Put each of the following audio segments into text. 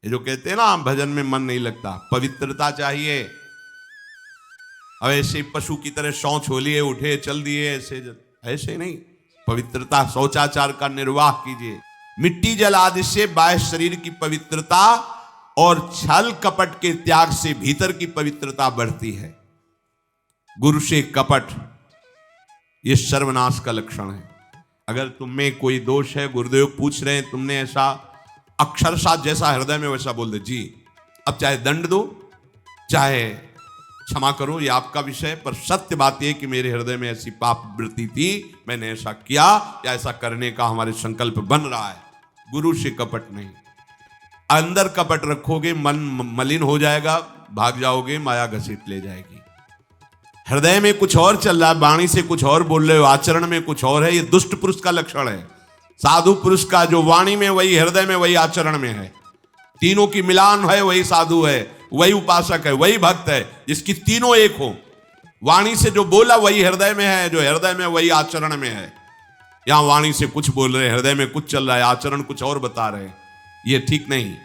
ये जो कहते हैं ना भजन में मन नहीं लगता, पवित्रता चाहिए। अब ऐसे पशु की तरह शौच हो लिए, उठे चल दिए, ऐसे नहीं। पवित्रता, शौचाचार का निर्वाह कीजिए। मिट्टी जल आदि से बाह्य शरीर की पवित्रता और छल कपट के त्याग से भीतर की पवित्रता बढ़ती है। गुरु से कपट ये सर्वनाश का लक्षण है। अगर तुम में कोई दोष है, गुरुदेव पूछ रहे हैं, तुमने ऐसा अक्षरशः जैसा हृदय में वैसा बोल दे जी, अब चाहे दंड दो चाहे क्षमा करो, ये आपका विषय, पर सत्य बात यह कि मेरे हृदय में ऐसी पाप वृत्ति थी, मैंने ऐसा किया या ऐसा करने का हमारे संकल्प बन रहा है। गुरु से कपट नहीं। अंदर कपट रखोगे मन मलिन हो जाएगा, भाग जाओगे, माया घसीट ले जाएगी। हृदय में कुछ और चल रहा है, वाणी से कुछ और बोल रहे हो, आचरण में कुछ और है, ये दुष्ट पुरुष का लक्षण है। साधु पुरुष का जो वाणी में वही, हृदय में वही, आचरण में है, तीनों की मिलान है, वही साधु है, वही उपासक है, वही भक्त है, जिसकी तीनों एक हो। वाणी से जो बोला वही हृदय में है, जो हृदय में वही आचरण में है। यहां वाणी से कुछ बोल रहे, हृदय में कुछ चल रहा है, आचरण कुछ और बता रहे, ये ठीक नहीं।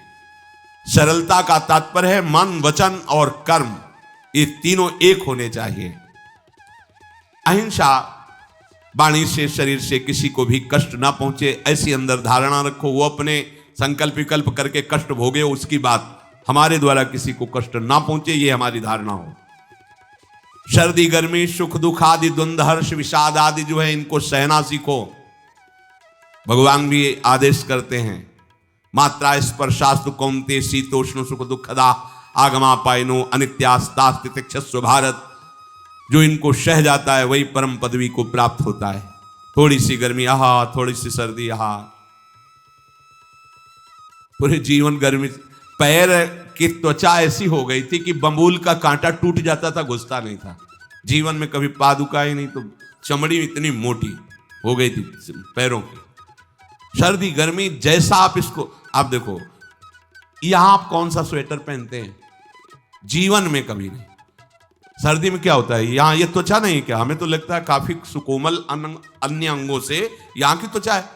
सरलता का तात्पर्य है मन, वचन और कर्म, ये तीनों एक होने चाहिए। अहिंसा, वाणी से शरीर से किसी को भी कष्ट ना पहुंचे, ऐसी अंदर धारणा रखो। वो अपने संकल्प विकल्प करके कष्ट भोगे, उसकी बात, हमारे द्वारा किसी को कष्ट ना पहुंचे, ये हमारी धारणा हो। सर्दी गर्मी सुख दुख आदि द्वंद्व हर्ष विषाद आदि जो है, इनको सहना सीखो। भगवान भी आदेश करते हैं, मात्रा स्पर्शास्तु कौन्ते शीतोष्ण सुख दुखदा आगमा पायनो अनित्यास्तास्तितिक्षस्व भारत। जो इनको सह जाता है वही परम पदवी को प्राप्त होता है। थोड़ी सी गर्मी आहा, थोड़ी सी सर्दी आहा, पूरे जीवन गर्मी। पैर की त्वचा ऐसी हो गई थी कि बंबूल का कांटा टूट जाता था, घुसता नहीं था। जीवन में कभी पादुका ही नहीं, तो चमड़ी इतनी मोटी हो गई थी पैरों की। सर्दी गर्मी जैसा आप इसको, आप देखो यहां आप कौन सा स्वेटर पहनते हैं, जीवन में कभी नहीं। सर्दी में क्या होता है, यहां ये त्वचा नहीं क्या, हमें तो लगता है काफी सुकोमल अन्य अंगों से यहां की त्वचा है,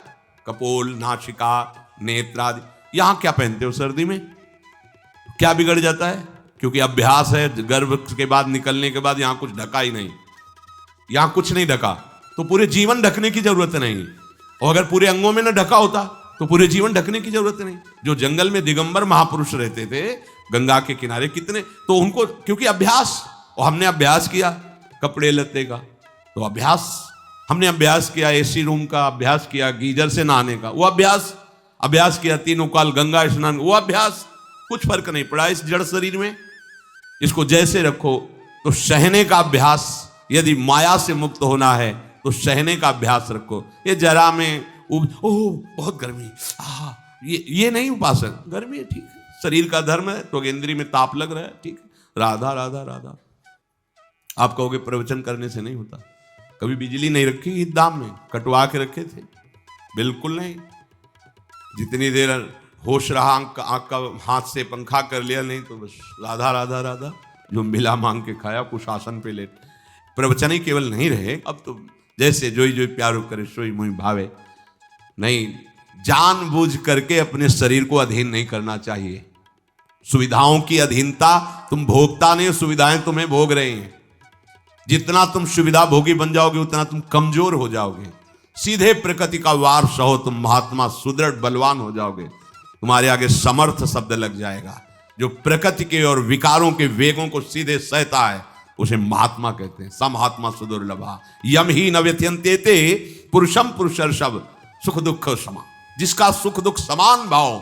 कपोल, नासिका, नेत्र आदि। यहां क्या पहनते हो सर्दी में, क्या बिगड़ जाता है? क्योंकि अभ्यास है, गर्भ के बाद निकलने के बाद यहां कुछ ढका ही नहीं, यहां कुछ नहीं ढका, तो पूरे जीवन ढकने की जरूरत नहीं। और अगर पूरे अंगों में न ढका होता तो पूरे जीवन ढकने की जरूरत नहीं। जो जंगल में दिगंबर महापुरुष रहते थे गंगा के किनारे कितने, तो उनको क्योंकि अभ्यास, और हमने अभ्यास किया कपड़े लत्ते का, तो अभ्यास, हमने अभ्यास किया एसी रूम का, अभ्यास किया गीजर से नहाने का, वो अभ्यास किया तीनों काल गंगा स्नान, वो अभ्यास, कुछ फर्क नहीं पड़ा इस जड़ शरीर में। इसको जैसे रखो। तो सहने का अभ्यास, यदि माया से मुक्त होना है तो सहने का अभ्यास रखो। ये जरा में ओह बहुत गर्मी, ये नहीं उपासक, गर्मी है ठीक है, शरीर का धर्म है, तो इंद्री में ताप लग रहा है ठीक है, राधा राधा राधा। आप कहोगे प्रवचन करने से नहीं होता। कभी बिजली नहीं रखी ईद दाम में, कटवा के रखे थे? बिल्कुल नहीं। जितनी देर होश रहा आंख का हाथ से पंखा कर लिया, नहीं तो बस राधा राधा राधा, जो मिला मांग के खाया, कुछ आसन पे लेट। प्रवचन ही केवल नहीं रहे, अब तो जैसे जोई जोई प्यारो करे सोई मुई भावे। नहीं, जानबूझ करके अपने शरीर को अधीन नहीं करना चाहिए। सुविधाओं की अधीनता, तुम भोगता नहीं, सुविधाएं तुम्हें भोग रही हैं। जितना तुम सुविधा भोगी बन जाओगे उतना तुम कमजोर हो जाओगे। सीधे प्रकृति का वार सहो, तुम महात्मा सुदृढ़ बलवान हो जाओगे। तुम्हारे आगे समर्थ शब्द लग जाएगा। जो प्रकृति के और विकारों के वेगों को सीधे सहता है उसे महात्मा कहते हैं। समहात्मा सुदुर्लभा यम ही न व्यथयन्ते पुरुषम पुरुषर्षभ सुख दुख समा। जिसका सुख दुख समान भाव,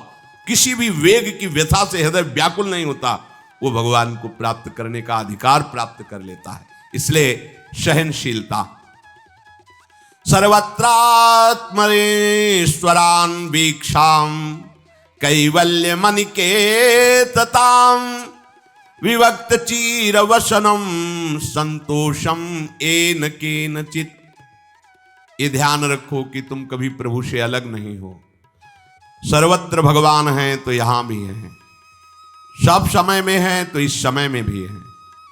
किसी भी वेग की व्यथा से हृदय व्याकुल नहीं होता, वो भगवान को प्राप्त करने का अधिकार प्राप्त कर लेता है। इसलिए सहनशीलता। सर्वत्रात्मनेश्वरान वीक्षाम कैवल्य मनिकेतताम विभक्त चीर वसनम संतोषम एन केनचित। ये ध्यान रखो कि तुम कभी प्रभु से अलग नहीं हो। सर्वत्र भगवान हैं तो यहां भी हैं, सब समय में हैं तो इस समय में भी हैं,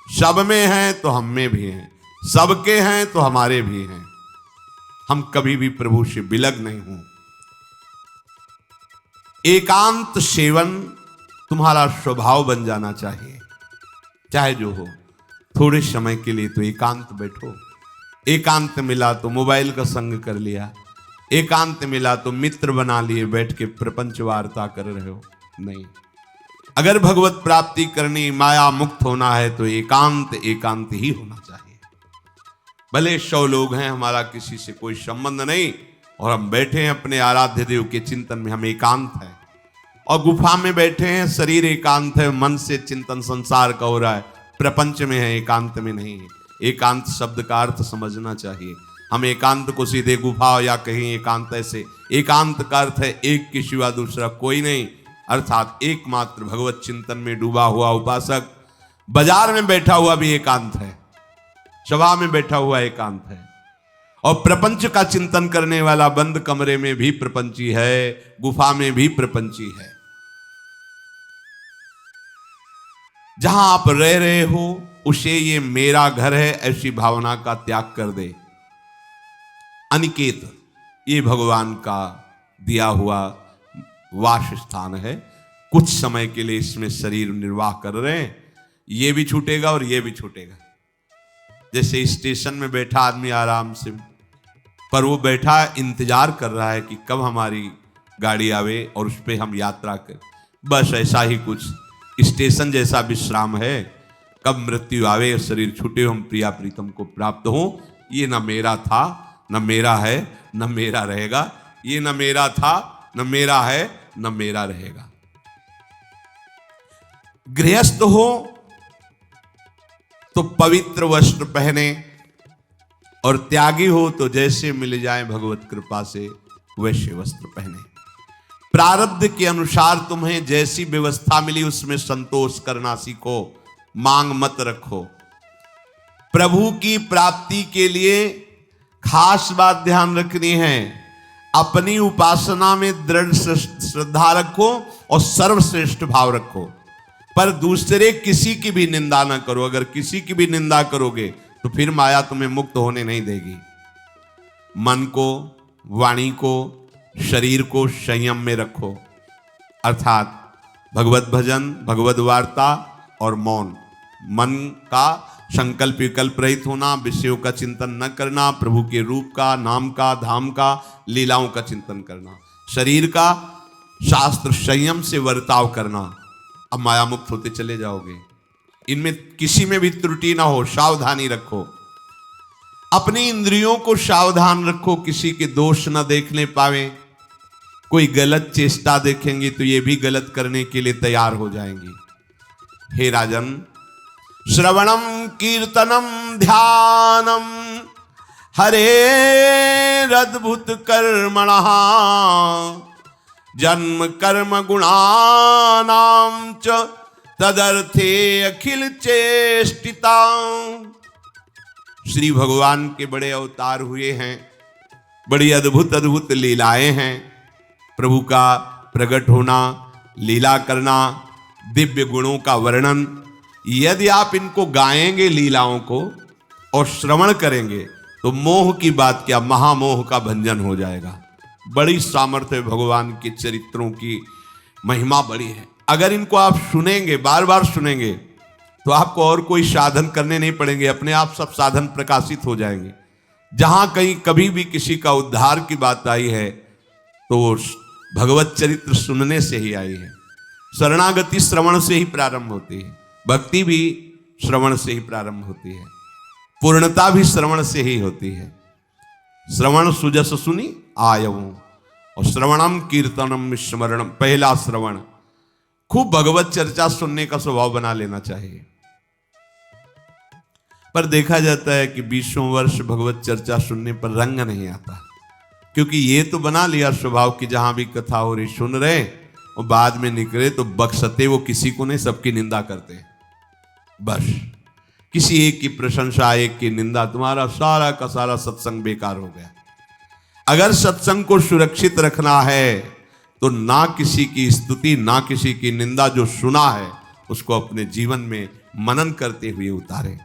सब में हैं तो हम में भी हैं, सबके हैं तो हमारे भी हैं। हम कभी भी प्रभु से बिलग नहीं हूं। एकांत सेवन तुम्हारा स्वभाव बन जाना चाहिए। चाहे जो हो, थोड़े समय के लिए तो एकांत बैठो। एकांत मिला तो मोबाइल का संग कर लिया, एकांत मिला तो मित्र बना लिए, बैठ के प्रपंच वार्ता कर रहे हो। नहीं, अगर भगवत प्राप्ति करनी, माया मुक्त होना है तो एकांत एकांत ही होना चाहिए। भले 100 लोग हैं, हमारा किसी से कोई संबंध नहीं, और हम बैठे हैं अपने आराध्य देव के चिंतन में, हम एकांत हैं। और गुफा में बैठे हैं, शरीर एकांत है, मन से चिंतन संसार का हो रहा है, प्रपंच में है, एकांत में नहीं है। एकांत शब्द का अर्थ समझना चाहिए। हम एकांत को सीधे गुफा या कहीं एकांत ऐसे, एकांत का अर्थ है एक के सिवा दूसरा कोई नहीं, अर्थात एकमात्र भगवत चिंतन में डूबा हुआ उपासक। बाजार में बैठा हुआ भी एकांत है, सभा में बैठा हुआ एकांत है, और प्रपंच का चिंतन करने वाला बंद कमरे में भी प्रपंची है, गुफा में भी प्रपंची है। जहां आप रह रहे हो उसे ये मेरा घर है ऐसी भावना का त्याग कर दे। अनिकेत ये भगवान का दिया हुआ वास स्थान है। कुछ समय के लिए इसमें शरीर निर्वाह कर रहे हैं, ये भी छूटेगा और ये भी छूटेगा। जैसे स्टेशन में बैठा आदमी आराम से, पर वो बैठा इंतजार कर रहा है कि कब हमारी गाड़ी आवे और उस पर हम यात्रा करें। बस ऐसा ही कुछ स्टेशन जैसा विश्राम है, कब मृत्यु आवे और शरीर छूटे, हम प्रिया प्रीतम को प्राप्त हो। ये न मेरा था, न मेरा है, न मेरा रहेगा। ये न मेरा था, न मेरा है, न मेरा रहेगा। गृहस्थ हो तो पवित्र वस्त्र पहने, और त्यागी हो तो जैसे मिल जाए भगवत कृपा से वैसे वस्त्र पहने। प्रारब्ध के अनुसार तुम्हें जैसी व्यवस्था मिली उसमें संतोष करना सीखो, मांग मत रखो। प्रभु की प्राप्ति के लिए खास बात ध्यान रखनी है, अपनी उपासना में दृढ़ श्रद्धा रखो और सर्वश्रेष्ठ भाव रखो, पर दूसरे किसी की भी निंदा ना करो। अगर किसी की भी निंदा करोगे तो फिर माया तुम्हें मुक्त होने नहीं देगी। मन को, वाणी को, शरीर को संयम में रखो, अर्थात भगवत भजन, भगवत वार्ता और मौन। मन का संकल्प विकल्प रहित होना, विषयों का चिंतन न करना, प्रभु के रूप का, नाम का, धाम का, लीलाओं का चिंतन करना। शरीर का शास्त्र संयम से वर्ताव करना। अब माया मुक्त होते चले जाओगे। इनमें किसी में भी त्रुटि ना हो, सावधानी रखो। अपनी इंद्रियों को सावधान रखो, किसी के दोष न देखने पावे। कोई गलत चेष्टा देखेंगे तो ये भी गलत करने के लिए तैयार हो जाएंगी। हे राजन, श्रवणम कीर्तनम ध्यानम हरेरद्भुत कर्मणः जन्म कर्म गुणानां च तदर्थे अखिल चेष्टिता। श्री भगवान के बड़े अवतार हुए हैं, बड़ी अद्भुत अद्भुत लीलाएं हैं। प्रभु का प्रकट होना, लीला करना, दिव्य गुणों का वर्णन। यदि आप इनको गाएंगे लीलाओं को और श्रवण करेंगे तो मोह की बात क्या, महामोह का भंजन हो जाएगा। बड़ी सामर्थ्य भगवान के चरित्रों की, महिमा बड़ी है। अगर इनको आप सुनेंगे, बार बार सुनेंगे, तो आपको और कोई साधन करने नहीं पड़ेंगे, अपने आप सब साधन प्रकाशित हो जाएंगे। जहां कहीं कभी भी किसी का उद्धार की बात आई है तो भगवत चरित्र सुनने से ही आई है। शरणागति श्रवण से ही प्रारंभ होती है, भक्ति भी श्रवण से ही प्रारंभ होती है, पूर्णता भी श्रवण से ही होती है। श्रवण सुजस सुनी आयऊं, और श्रवणम कीर्तनम स्मरणम। पहला श्रवण, खूब भगवत चर्चा सुनने का स्वभाव बना लेना चाहिए। पर देखा जाता है कि 20 वर्ष भगवत चर्चा सुनने पर रंग नहीं आता, क्योंकि ये तो बना लिया स्वभाव कि जहां भी कथा हो रही सुन रहे, और बाद में निकले तो बख्शते वो किसी को नहीं, सबकी निंदा करते हैं। बस किसी एक की प्रशंसा, एक की निंदा, तुम्हारा सारा का सारा सत्संग बेकार हो गया। अगर सत्संग को सुरक्षित रखना है तो ना किसी की स्तुति, ना किसी की निंदा, जो सुना है उसको अपने जीवन में मनन करते हुए उतारे।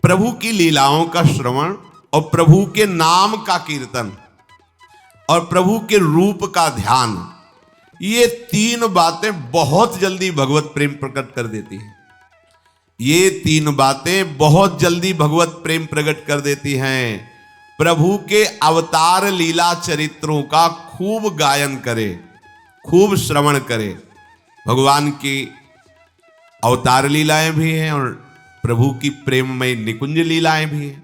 प्रभु की लीलाओं का श्रवण और प्रभु के नाम का कीर्तन और प्रभु के रूप का ध्यान, ये तीन बातें बहुत जल्दी भगवत प्रेम प्रकट कर देती हैं। ये तीन बातें बहुत जल्दी भगवत प्रेम प्रकट कर देती हैं। प्रभु के अवतार लीला चरित्रों का खूब गायन करे, खूब श्रवण करे। भगवान की अवतार लीलाएं भी हैं और प्रभु की प्रेममय निकुंज लीलाएं भी हैं।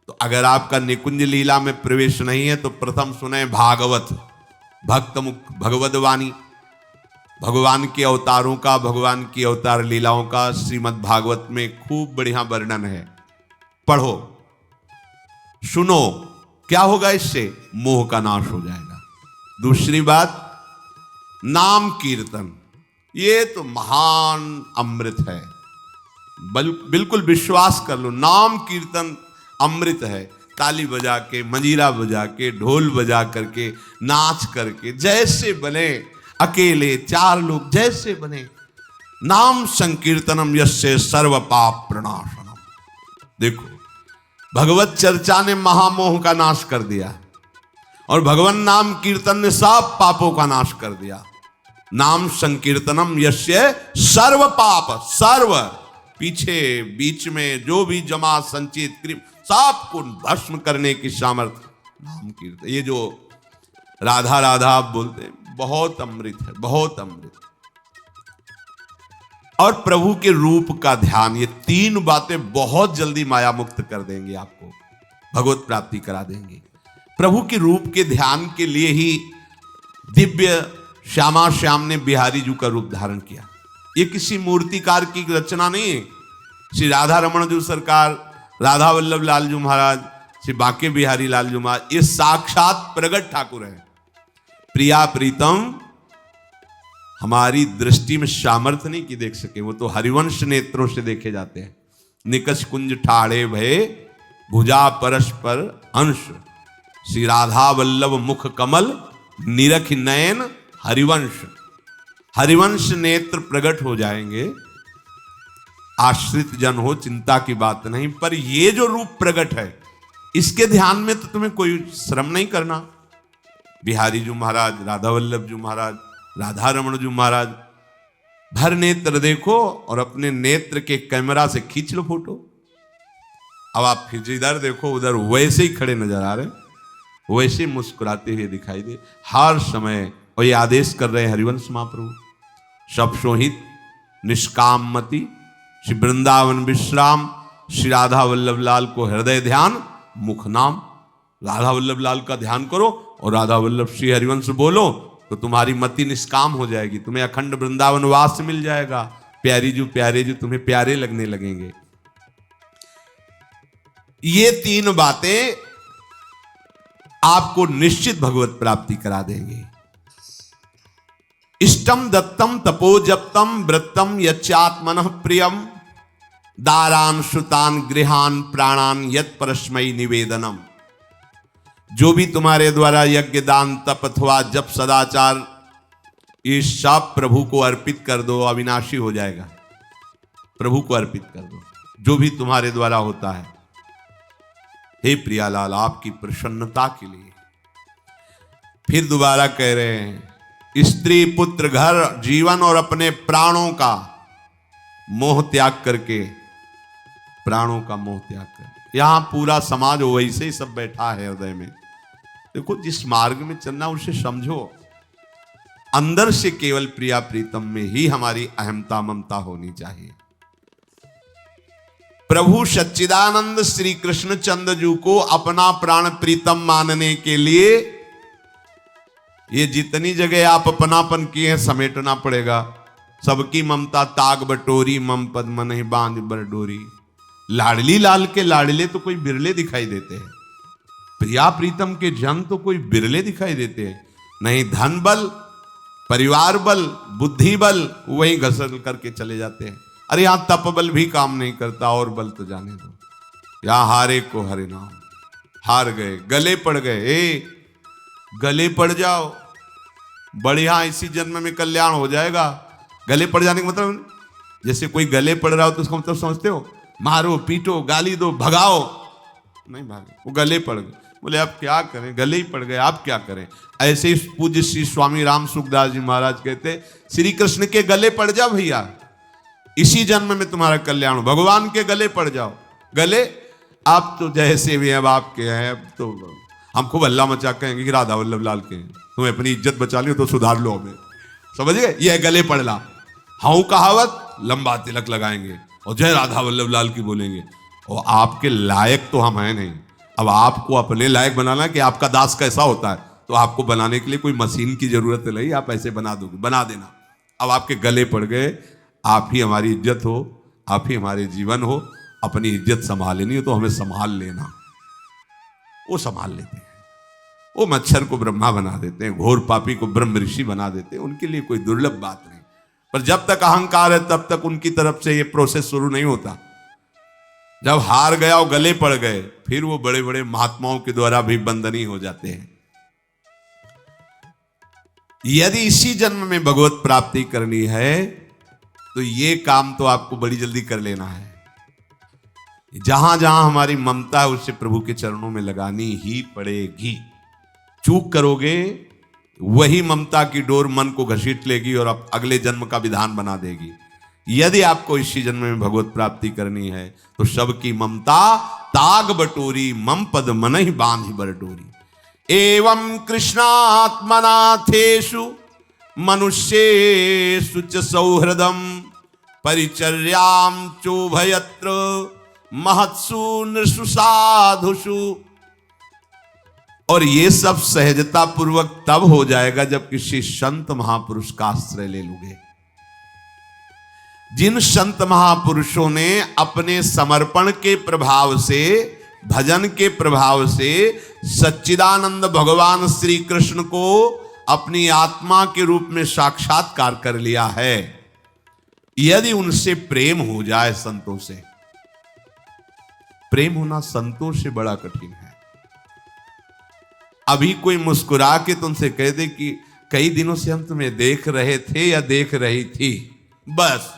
तो अगर आपका निकुंज लीला में प्रवेश नहीं है तो प्रथम सुने भागवत, भक्त मुख भगवद वाणी। भगवान के अवतारों का, भगवान की अवतार लीलाओं का श्रीमद् भागवत में खूब बढ़िया वर्णन है। पढ़ो, सुनो, क्या होगा इससे? मोह का नाश हो जाएगा। दूसरी बात, नाम कीर्तन, ये तो महान अमृत है। बिल्कुल विश्वास कर लो, नाम कीर्तन अमृत है। ताली बजा के, मंजीरा बजा के, ढोल बजा करके, नाच करके, जैसे बने, अकेले चार लोग जैसे बने, नाम संकीर्तनम यस्य सर्व पाप प्रणाशनम। देखो, भगवत चर्चा ने महामोह का नाश कर दिया और भगवान नाम कीर्तन ने सब पापों का नाश कर दिया। नाम संकीर्तनम यस्य सर्व पाप, सर्व, पीछे बीच में जो भी जमा संचित क्रिम सबको भस्म करने की सामर्थ्य नाम कीर्तन। ये जो राधा राधा आप बोलते हैं, बहुत अमृत है, बहुत अमृत। और प्रभु के रूप का ध्यान, ये तीन बातें बहुत जल्दी माया मुक्त कर देंगे, आपको भगवत प्राप्ति करा देंगे। प्रभु के रूप के ध्यान के लिए ही दिव्य श्यामा श्याम ने बिहारी जी का रूप धारण किया। ये किसी मूर्तिकार की रचना नहीं है। श्री राधा रमण जी सरकार, राधा वल्लभ लाल जी महाराज, श्री बांके बिहारी लाल जी महाराज, ये साक्षात प्रगट ठाकुर है। प्रिया प्रीतम हमारी दृष्टि में सामर्थ्य नहीं कि देख सके, वो तो हरिवंश नेत्रों से देखे जाते हैं। निकष कुंज ठाड़े भय भुजा परस्पर अंश, श्री राधा वल्लभ मुख कमल निरख नयन हरिवंश। हरिवंश नेत्र प्रकट हो जाएंगे, आश्रित जन हो, चिंता की बात नहीं। पर ये जो रूप प्रकट है, इसके ध्यान में तो तुम्हें कोई श्रम नहीं करना। बिहारी जी महाराज, राधा वल्लभ जी महाराज, राधा रमण जी महाराज, भर नेत्र देखो और अपने नेत्र के कैमरा से खींच लो फोटो। अब आप फिर इधर देखो, उधर वैसे ही खड़े नजर आ रहे, वैसे मुस्कुराते हुए दिखाई दे हर समय। और ये आदेश कर रहे हैं हरिवंश महाप्रभु, सब सोहित निष्काम मति, श्री वृंदावन विश्राम, श्री राधा वल्लभ लाल को हृदय ध्यान, मुख नाम। राधा वल्लभ लाल का ध्यान करो और राधा वल्लभ श्री हरिवंश बोलो तो तुम्हारी मति निष्काम हो जाएगी, तुम्हें अखंड वृंदावन वास मिल जाएगा। प्यारे जी तुम्हें प्यारे लगने लगेंगे। ये तीन बातें आपको निश्चित भगवत प्राप्ति करा देंगे। इष्टम दत्तम तपोजप्तम वृत्तम यच्चात्मनः प्रियम, दारान श्रुतान गृहान प्राणान यत् परस्मै निवेदनम। जो भी तुम्हारे द्वारा यज्ञ दान तप अथवा जप सदाचार, ये सब प्रभु को अर्पित कर दो, अविनाशी हो जाएगा। प्रभु को अर्पित कर दो जो भी तुम्हारे द्वारा होता है। हे प्रियालाल, आपकी प्रसन्नता के लिए। फिर दोबारा कह रहे हैं, स्त्री पुत्र घर जीवन और अपने प्राणों का मोह त्याग करके, प्राणों का मोह त्याग कर। यहां पूरा समाज वैसे ही सब बैठा है हृदय में। देखो, जिस मार्ग में चलना उसे समझो। अंदर से केवल प्रिया प्रीतम में ही हमारी अहमता ममता होनी चाहिए। प्रभु सच्चिदानंद श्री कृष्ण चंद्र जी को अपना प्राण प्रीतम मानने के लिए ये जितनी जगह आप अपनापन किए हैं समेटना पड़ेगा। सबकी ममता ताग बटोरी, मम पद मन ही बांध बरडोरी। लाडली लाल के लाडले तो कोई बिरले दिखाई देते हैं, प्रिया प्रीतम के जन तो कोई बिरले दिखाई देते हैं। नहीं धन बल, परिवार बल, बुद्धि बल, वही घसल करके चले जाते हैं। अरे यहां तप बल भी काम नहीं करता, और बल तो जाने दो। यहां हारे को हरे नाम, हार गए, गले पड़ गए। गले पड़ जाओ, बढ़िया, इसी जन्म में कल्याण हो जाएगा। गले पड़ जाने का मतलब, जैसे कोई गले पड़ रहा हो तो उसका मतलब समझते हो? मारो, पीटो, गाली दो, भगाओ, नहीं भागे, वो गले पड़ गए। बोले अब क्या करें, गले ही पड़ गए, आप क्या करें। ऐसे ही पूज्य श्री स्वामी राम सुखदास जी महाराज कहते, श्री कृष्ण के गले पड़ जाओ भैया, इसी जन्म में तुम्हारा कल्याण हो, भगवान के गले पड़ जाओ। गले आप तो जैसे भी अब आपके हैं, अब तो हम खूब हल्ला मचा कहेंगे कि राधा वल्लभ लाल के, तुम्हें अपनी इज्जत बचा लियो तो सुधार लो हमें, समझ गए, ये गले पड़ ला। हाँ कहावत, लंबा तिलक लगाएंगे और जय राधा वल्लभ लाल की बोलेंगे, और आपके लायक तो हम हैं नहीं। अब आपको अपने लायक बनाना कि आपका दास कैसा होता है, तो आपको बनाने के लिए कोई मशीन की जरूरत नहीं, आप ऐसे बना दोगे, बना देना। अब आपके गले पड़ गए, आप ही हमारी इज्जत हो, आप ही हमारे जीवन हो, अपनी इज्जत संभालनी हो तो हमें संभाल लेना। वो संभाल लेते हैं, वो मच्छर को ब्रह्मा बना देते हैं, घोर पापी को ब्रह्म ऋषि बना देते हैं, उनके लिए कोई दुर्लभ बात नहीं। पर जब तक अहंकार है तब तक उनकी तरफ से ये प्रोसेस शुरू नहीं होता। जब हार गया और गले पड़ गए, फिर वो बड़े बड़े महात्माओं के द्वारा भी बंदनी हो जाते हैं। यदि इसी जन्म में भगवत प्राप्ति करनी है तो ये काम तो आपको बड़ी जल्दी कर लेना है। जहां जहां हमारी ममता है उसे प्रभु के चरणों में लगानी ही पड़ेगी। चूक करोगे, वही ममता की डोर मन को घसीट लेगी और अगले जन्म का विधान बना देगी। यदि आपको इसी जन्म में भगवत प्राप्ति करनी है तो सबकी ममता ताग बटोरी, मम पद मन ही बांधी बरडोरी। एवं कृष्णात्मनाथेषु मनुष्येषु च सौहृदम परिचर्यां चोभयत्र महत्सु नृषु साधुषु। और ये सब सहजता पूर्वक तब हो जाएगा जब किसी संत महापुरुष का आश्रय ले लोगे। जिन संत महापुरुषों ने अपने समर्पण के प्रभाव से, भजन के प्रभाव से सच्चिदानंद भगवान श्री कृष्ण को अपनी आत्मा के रूप में साक्षात्कार कर लिया है, यदि उनसे प्रेम हो जाए, संतों से प्रेम होना संतों से बड़ा कठिन है। अभी कोई मुस्कुरा के तुमसे कह दे कि कई दिनों से हम तुम्हें देख रहे थे या देख रही थी, बस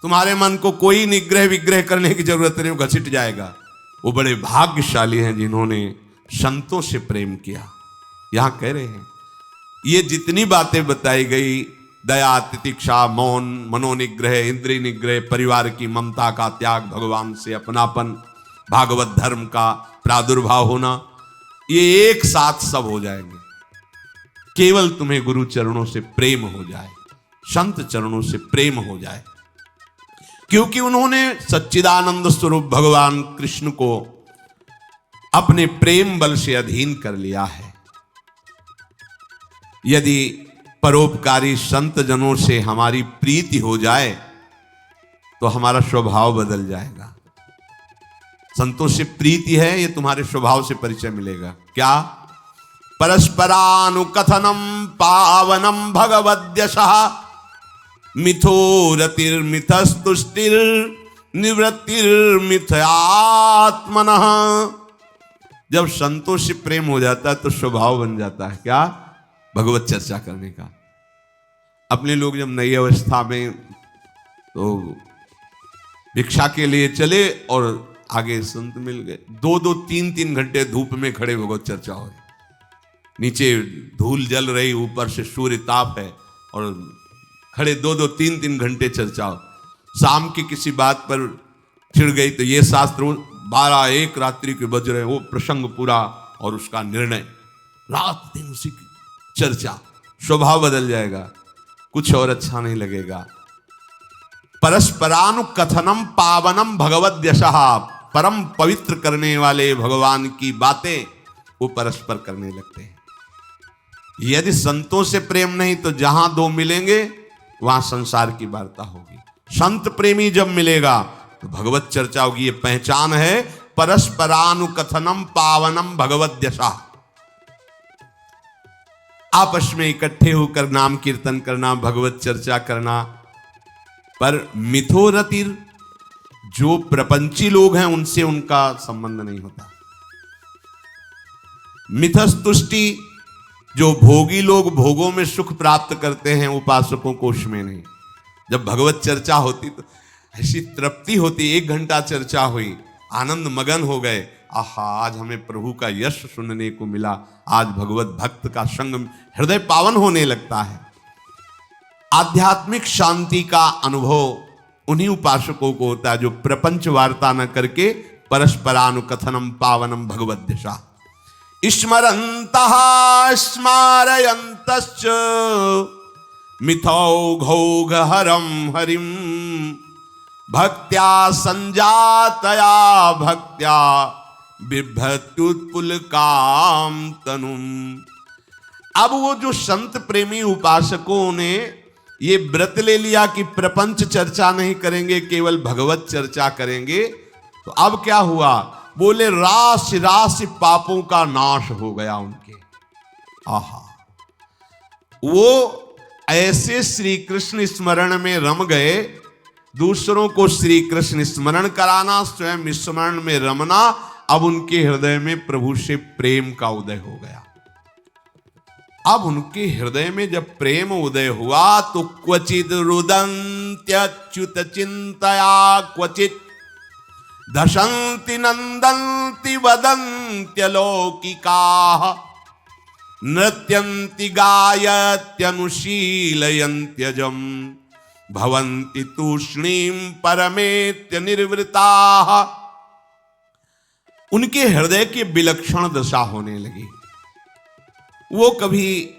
तुम्हारे मन को कोई निग्रह विग्रह करने की जरूरत नहीं, वो घसीट जाएगा। वो बड़े भाग्यशाली हैं जिन्होंने संतों से प्रेम किया। यहां कह रहे हैं ये जितनी बातें बताई गई, दया, तितिक्षा, मौन, मनोनिग्रह, इंद्रिय निग्रह, परिवार की ममता का त्याग, भगवान से अपनापन, भागवत धर्म का प्रादुर्भाव होना, ये एक साथ सब हो जाएंगे केवल तुम्हें गुरु चरणों से प्रेम हो जाए, संत चरणों से प्रेम हो जाए, क्योंकि उन्होंने सच्चिदानंद स्वरूप भगवान कृष्ण को अपने प्रेम बल से अधीन कर लिया है। यदि परोपकारी संत जनों से हमारी प्रीति हो जाए तो हमारा स्वभाव बदल जाएगा। संतों से प्रीति है, ये तुम्हारे स्वभाव से परिचय मिलेगा। क्या? परस्परानुकथनम पावनम भगवद्यशः मिथो रतिर्मिथस्तुष्टिर निवृत्तिर्मिथयात्मनः। जब संतों से प्रेम हो जाता है तो स्वभाव बन जाता है क्या? भगवत चर्चा करने का। अपने लोग जब नई अवस्था में तो भिक्षा के लिए चले और आगे संत मिल गए, 2-2, 3-3 घंटे धूप में खड़े भगवत चर्चा हो रही, नीचे धूल जल रही, ऊपर से सूर्य ताप है और खड़े 2-2, 3-3 घंटे चर्चा हो। शाम की किसी बात पर छिड़ गई तो ये शास्त्र 12-1 रात्रि के बज रहे, वो प्रसंग पूरा और उसका निर्णय, रात दिन उसी की चर्चा। स्वभाव बदल जाएगा, कुछ और अच्छा नहीं लगेगा। परस्परानुकथनम पावनम भगवद्यशः, परम पवित्र करने वाले भगवान की बातें वो परस्पर करने लगते हैं। यदि संतों से प्रेम नहीं तो जहां दो मिलेंगे वहां संसार की वार्ता होगी। संत प्रेमी जब मिलेगा तो भगवत चर्चा होगी। ये पहचान है परस्परानुकथनम पावनम भगवद्यशः। आपस में इकट्ठे होकर नाम कीर्तन करना, भगवत चर्चा करना। पर मिथोरतिर, जो प्रपंची लोग हैं उनसे उनका संबंध नहीं होता। मिथस्तुष्टि, जो भोगी लोग भोगों में सुख प्राप्त करते हैं, उपासकों को उसमें नहीं। जब भगवत चर्चा होती तो ऐसी तृप्ति होती, 1 घंटा चर्चा हुई, आनंद मगन हो गए, आहा, आज हमें प्रभु का यश सुनने को मिला, आज भगवत भक्त का संग, हृदय पावन होने लगता है। आध्यात्मिक शांति का अनुभव उन्हीं उपासकों को होता है जो प्रपंच वार्ता न करके परस्परानुकथनम पावनम भगवत दिशा स्मरन्तः स्मारयन्तश्च मिथौघौघहरं हरिं भक्त्या संजातया भक्त्या बिभ्रत्युत्पुलकां तनुम्। अब वो जो संत प्रेमी उपासकों ने ये व्रत ले लिया कि प्रपंच चर्चा नहीं करेंगे, केवल भगवत चर्चा करेंगे, तो अब क्या हुआ, बोले राशि राशि पापों का नाश हो गया उनके। आहा, वो ऐसे श्री कृष्ण स्मरण में रम गए, दूसरों को श्री कृष्ण स्मरण कराना, स्वयं स्मरण में रमना, अब उनके हृदय में प्रभु से प्रेम का उदय हो गया। अब उनके हृदय में जब प्रेम उदय हुआ तो क्वचिद रुदन्त्यच्युत चिंतया क्वचित दशन्ति नंदन्ति वदन्त्यलौकिकाः नृत्यन्ति गायत्यनुशीलयन्त्यजं भवन्ति तूष्णीं परमेत्य निर्वृताः। उनके हृदय की विलक्षण दशा होने लगी। वो कभी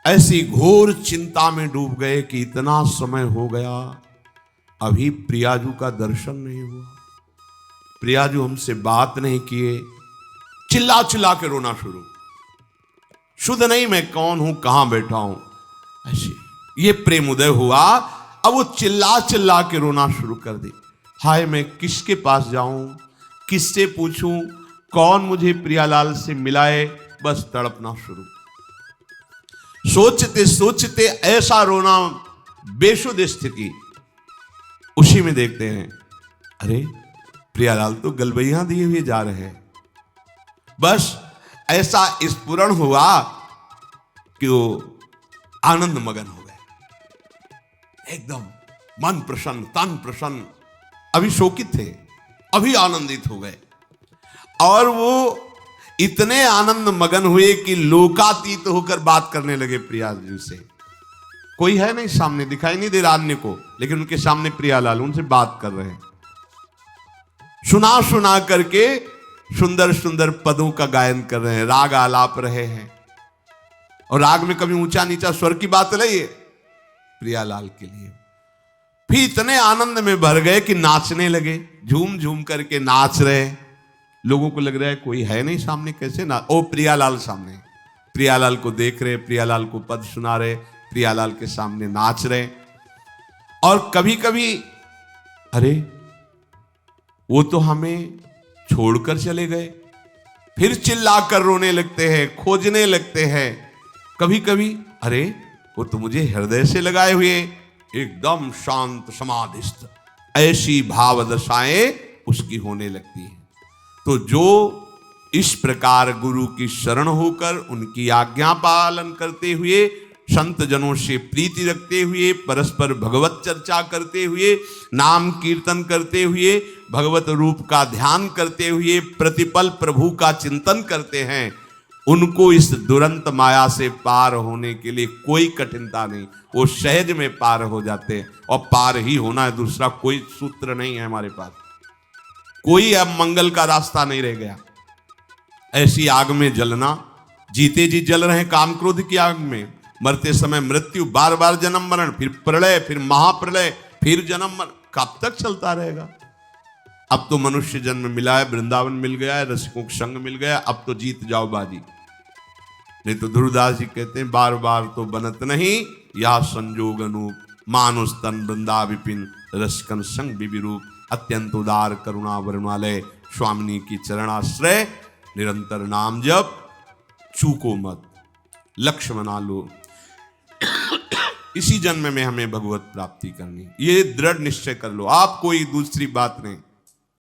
ऐसी घोर चिंता में डूब गए कि इतना समय हो गया, अभी प्रियाजू का दर्शन नहीं हुआ, प्रियाजू हमसे बात नहीं किए, चिल्ला चिल्ला के रोना शुरू, शुद्ध नहीं मैं कौन हूं, कहां बैठा हूं, ऐसे ये प्रेम उदय हुआ। अब वो चिल्ला चिल्ला के रोना शुरू कर दी, हाय मैं किसके पास जाऊं, किससे पूछूं, कौन मुझे प्रियालाल से मिलाए, बस तड़पना शुरू। सोचते सोचते ऐसा रोना, बेशुद्ध स्थिति। उसी में देखते हैं, अरे प्रियालाल तो गलबैया दिए हुए जा रहे हैं। बस ऐसा स्फुरण हुआ कि वो आनंद मगन हो गए, एकदम मन प्रसन्न, तन प्रसन्न, अभी शोकित थे, अभी आनंदित हो गए। और वो इतने आनंद मगन हुए कि लोकातीत होकर बात करने लगे प्रिया जी से। कोई है नहीं सामने, दिखाई नहीं दे रहा अन्य को, लेकिन उनके सामने प्रियालाल उनसे बात कर रहे हैं। सुना सुना करके सुंदर सुंदर पदों का गायन कर रहे हैं, राग आलाप रहे हैं। और राग में कभी ऊंचा नीचा स्वर की बात नहीं है प्रियालाल के लिए। फिर इतने आनंद में भर गए कि नाचने लगे, झूम झूम करके नाच रहे। लोगों को लग रहा है कोई है नहीं सामने, कैसे ना, ओ प्रियालाल सामने, प्रियालाल को देख रहे, प्रियालाल को पद सुना रहे, प्रियालाल के सामने नाच रहे। और कभी कभी अरे वो तो हमें छोड़कर चले गए, फिर चिल्लाकर रोने लगते हैं, खोजने लगते हैं। कभी कभी अरे वो तो मुझे हृदय से लगाए हुए, एकदम शांत समाधिस्थ, ऐसी भाव दशाएं उसकी होने लगती है। तो जो इस प्रकार गुरु की शरण होकर उनकी आज्ञा पालन करते हुए, संत जनों से प्रीति रखते हुए, परस्पर भगवत चर्चा करते हुए, नाम कीर्तन करते हुए, भगवत रूप का ध्यान करते हुए, प्रतिपल प्रभु का चिंतन करते हैं, उनको इस दुरंत माया से पार होने के लिए कोई कठिनता नहीं, वो सहज में पार हो जाते हैं। और पार ही होना है, दूसरा कोई सूत्र नहीं है हमारे पास, कोई अब मंगल का रास्ता नहीं रह गया। ऐसी आग में जलना, जीते जी जल रहे काम क्रोध की आग में, मरते समय मृत्यु, बार बार जन्म मरण, फिर प्रलय, फिर महाप्रलय, फिर जन्म मरण, कब तक चलता रहेगा। अब तो मनुष्य जन्म मिला है, वृंदावन मिल गया है, रसिकों का संग मिल गया, अब तो जीत जाओ बाजी। नहीं तो ध्रुवदास जी कहते हैं, बार बार तो बनत नहीं या संजोग अनूप, मानुष तन वृंदा विपिन रसिकन संग विरूप, अत्यंत उदार करुणा वरुणालय, स्वामिनी की चरणाश्रय, निरंतर नाम जप, चूको मत, लक्ष्य बना लो। इसी जन्म में हमें भगवत प्राप्ति करनी, ये दृढ़ निश्चय कर लो आप, कोई दूसरी बात नहीं।